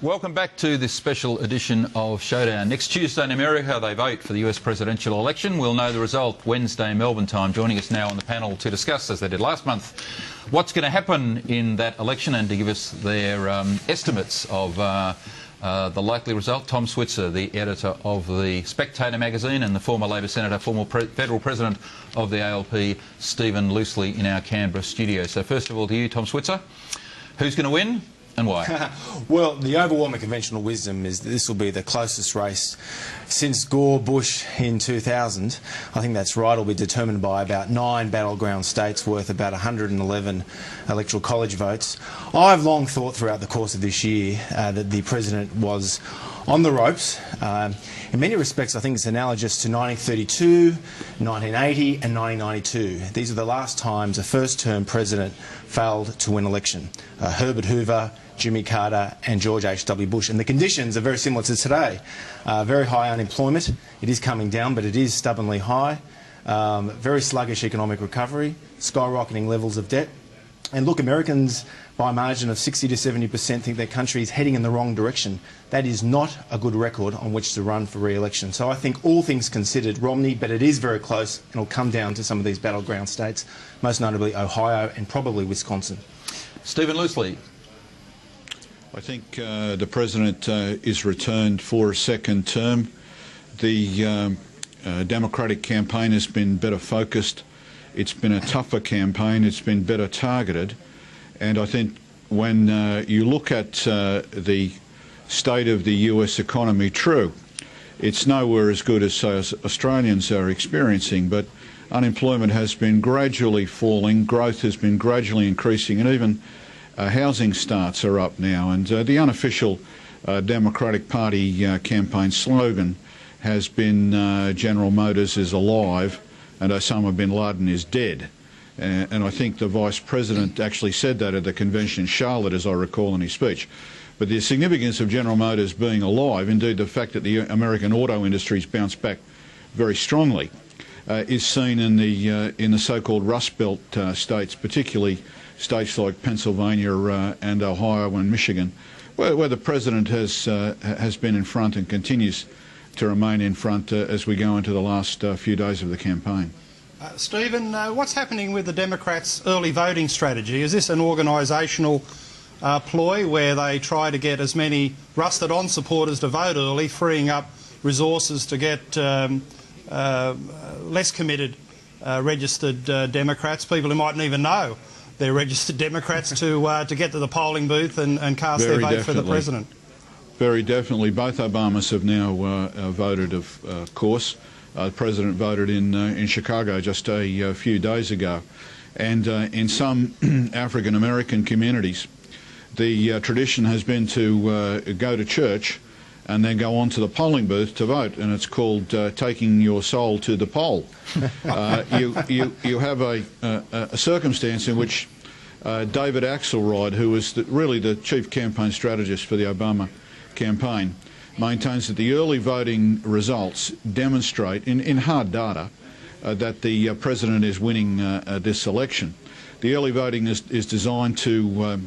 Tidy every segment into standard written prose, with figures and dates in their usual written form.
Welcome back to this special edition of Showdown. Next Tuesday in America, they vote for the US presidential election. We'll know the result Wednesday Melbourne time. Joining us now on the panel to discuss, as they did last month, what's going to happen in that election and to give us their estimates of the likely result. Tom Switzer, the editor of The Spectator magazine, and the former Labor Senator, former federal president of the ALP, Stephen Loosley, in our Canberra studio. So first of all to you, Tom Switzer, who's going to win? And why? Well, the overwhelming conventional wisdom is that this will be the closest race since Gore-Bush in 2000. I think that's right. It'll be determined by about 9 battleground states worth about 111 electoral college votes. I've long thought throughout the course of this year that the president was on the ropes. In many respects, I think it's analogous to 1932, 1980 and 1992. These are the last times a first-term president failed to win election. Herbert Hoover, Jimmy Carter and George H.W. Bush. And the conditions are very similar to today. Very high unemployment. It is coming down, but it is stubbornly high. Very sluggish economic recovery, skyrocketing levels of debt. And look, Americans, by a margin of 60 to 70%, think their country is heading in the wrong direction. That is not a good record on which to run for re-election. So I think, all things considered, Romney, but it is very close, and it'll come down to some of these battleground states, most notably Ohio and probably Wisconsin. Stephen Loosley. I think the president is returned for a second term. The Democratic campaign has been better focused. It's been a tougher campaign. It's been better targeted. And I think when you look at the state of the US economy, true, it's nowhere as good as Australians are experiencing, but unemployment has been gradually falling, growth has been gradually increasing, and even housing starts are up now. And the unofficial Democratic Party campaign slogan has been General Motors is alive and Osama bin Laden is dead. And I think the Vice President actually said that at the convention in Charlotte, as I recall in his speech. But the significance of General Motors being alive, indeed the fact that the American auto industry's bounced back very strongly, is seen in the so-called Rust Belt states, particularly states like Pennsylvania and Ohio and Michigan, where the President has been in front and continues to remain in front as we go into the last few days of the campaign. Stephen, what's happening with the Democrats' early voting strategy? Is this an organisational ploy where they try to get as many rusted-on supporters to vote early, freeing up resources to get less committed registered Democrats, people who mightn't even know they're registered Democrats, to get to the polling booth and cast their vote for the president? Very definitely. Both Obamas have now voted, of course. The President voted in Chicago just a few days ago. And in some African American communities, the tradition has been to go to church and then go on to the polling booth to vote, and it's called taking your soul to the poll. You have a circumstance in which David Axelrod, who was really the chief campaign strategist for the Obama campaign, maintains that the early voting results demonstrate, in hard data, that the president is winning this election. The early voting is designed to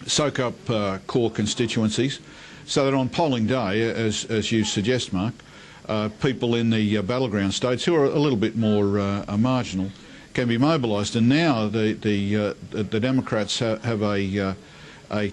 soak up core constituencies, so that on polling day, as you suggest, Mark, people in the battleground states who are a little bit more marginal can be mobilised. And now the Democrats have a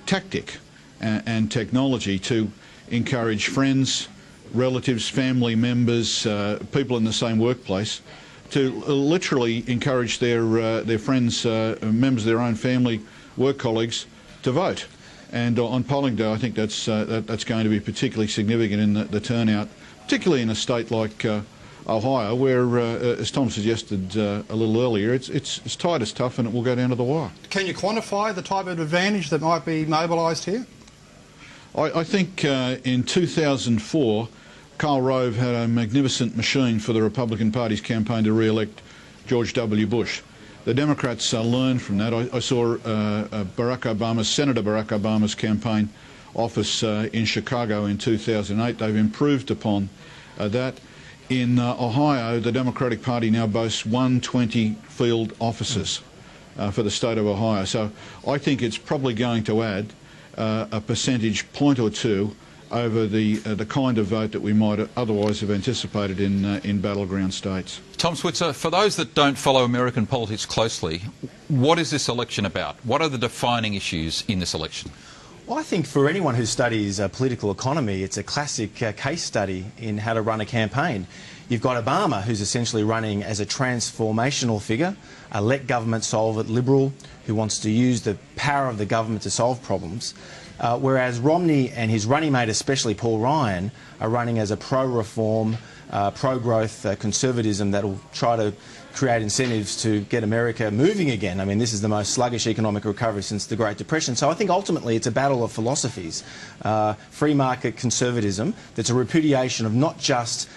tactic and technology to encourage friends, relatives, family members, people in the same workplace, to literally encourage their friends, members of their own family, work colleagues, to vote. And on polling day, I think that's going to be particularly significant in the turnout, particularly in a state like Ohio, where, as Tom suggested a little earlier, it's tight as tough and it will go down to the wire. Can you quantify the type of advantage that might be mobilised here? I think in 2004, Karl Rove had a magnificent machine for the Republican Party's campaign to re-elect George W. Bush. The Democrats learned from that. I saw Senator Barack Obama's campaign office in Chicago in 2008. They've improved upon that. In Ohio, the Democratic Party now boasts 120 field offices for the state of Ohio. So I think it's probably going to add a percentage point or two over the kind of vote that we might otherwise have anticipated in battleground states. Tom Switzer, for those that don't follow American politics closely, what is this election about? What are the defining issues in this election? Well, I think for anyone who studies political economy, it's a classic case study in how to run a campaign. You've got Obama, who's essentially running as a transformational figure, a let government solve it liberal, who wants to use the power of the government to solve problems. Whereas Romney and his running mate, especially Paul Ryan, are running as a pro-reform, pro-growth conservatism that will try to create incentives to get America moving again. I mean, this is the most sluggish economic recovery since the Great Depression. So I think ultimately it's a battle of philosophies. Free market conservatism that's a repudiation of not just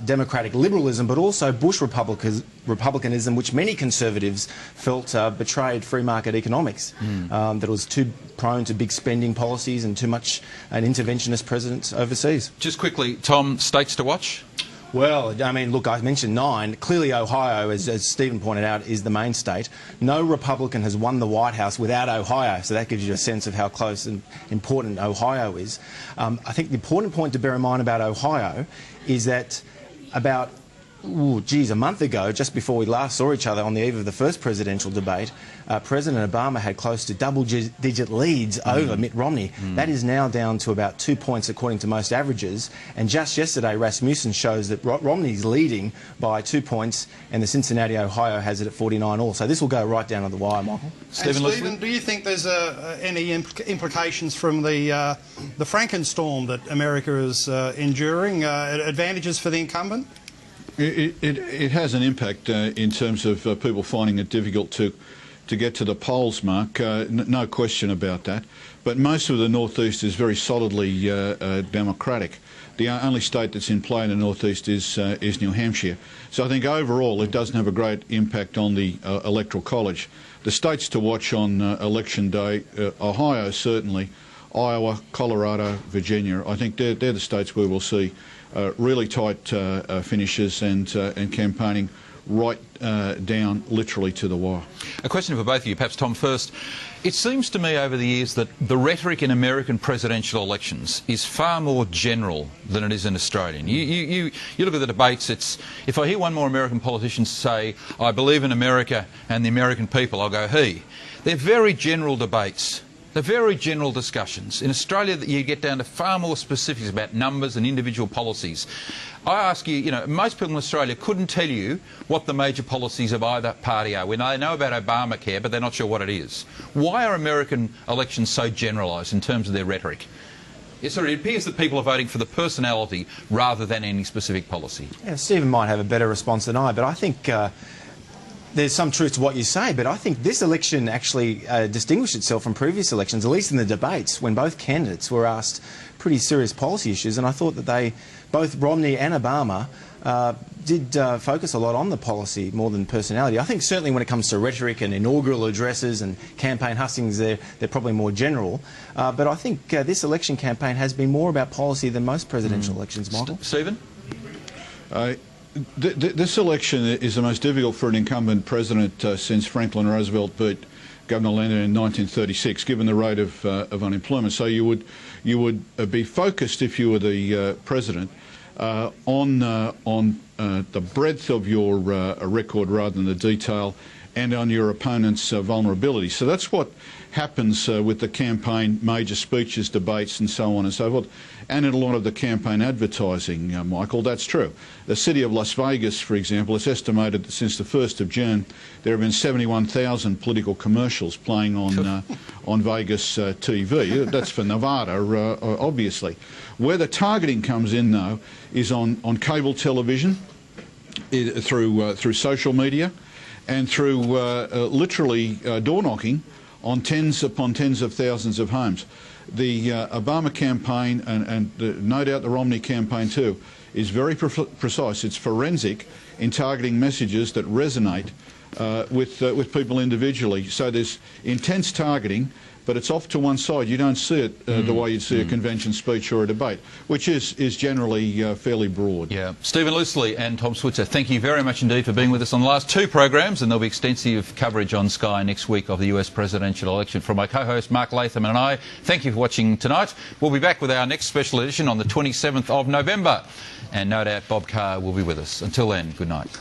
democratic liberalism but also Bush republicanism, which many conservatives felt betrayed free market economics, that it was too prone to big spending policies and too much an interventionist president overseas. Just quickly, Tom, states to watch? Well, I mean, look, I mentioned 9. Clearly Ohio, as Stephen pointed out, is the main state. No Republican has won the White House without Ohio, so that gives you a sense of how close and important Ohio is. I think the important point to bear in mind about Ohio is that about a month ago, just before we last saw each other on the eve of the first presidential debate, President Obama had close to double-digit leads over Mitt Romney. That is now down to about 2 points according to most averages. And just yesterday, Rasmussen shows that Romney's leading by 2 points, and the Cincinnati, Ohio has it at 49 all. So this will go right down to the wire, Michael. Stephen, do you think there's any implications from the Frankenstorm that America is enduring? Advantages for the incumbent? It has an impact in terms of people finding it difficult to get to the polls, Mark. No question about that. But most of the northeast is very solidly Democratic. The only state that's in play in the northeast is New Hampshire. So I think overall it doesn't have a great impact on the Electoral College. The states to watch on election day, Ohio certainly, Iowa, Colorado, Virginia, I think they're the states where we'll see really tight finishes and campaigning right down literally to the wire. A question for both of you, perhaps Tom first. It seems to me over the years that the rhetoric in American presidential elections is far more general than it is in Australian. You look at the debates, if I hear one more American politician say, I believe in America and the American people, I'll go, he. They're very general debates. They're very general discussions. In Australia, you get down to far more specifics about numbers and individual policies. I ask you, most people in Australia couldn't tell you what the major policies of either party are. They know about Obamacare, but they're not sure what it is. Why are American elections so generalised in terms of their rhetoric? It appears that people are voting for the personality rather than any specific policy. Yeah, Stephen might have a better response than I, but I think there's some truth to what you say, but I think this election actually distinguished itself from previous elections, at least in the debates, when both candidates were asked pretty serious policy issues, and I thought that both Romney and Obama, did focus a lot on the policy more than personality. I think certainly when it comes to rhetoric and inaugural addresses and campaign hustings, they're probably more general. But I think this election campaign has been more about policy than most presidential elections, Michael. Stephen? This election is the most difficult for an incumbent president since Franklin Roosevelt beat Governor Leonard in 1936, given the rate of unemployment. So you would be focused, if you were the president, on the breadth of your record rather than the detail, and on your opponent's vulnerability. So that's what happens with the campaign, major speeches, debates and so on and so forth, and in a lot of the campaign advertising, Michael, that's true. The city of Las Vegas, for example, it's estimated that since the 1st of June there have been 71,000 political commercials playing on Vegas TV. That's for Nevada, obviously. Where the targeting comes in, though, is on cable television, through social media, and through literally door knocking on tens upon tens of thousands of homes. The Obama campaign, and no doubt the Romney campaign too, is very precise. It's forensic in targeting messages that resonate with people individually. So there's intense targeting, but it's off to one side. You don't see it the way you'd see a convention speech or a debate, which is generally fairly broad. Yeah. Stephen Loosley and Tom Switzer, thank you very much indeed for being with us on the last two programs, and there'll be extensive coverage on Sky next week of the US presidential election. From my co-host Mark Latham and I, thank you for watching tonight. We'll be back with our next special edition on the 27th of November, and no doubt Bob Carr will be with us. Until then, good night.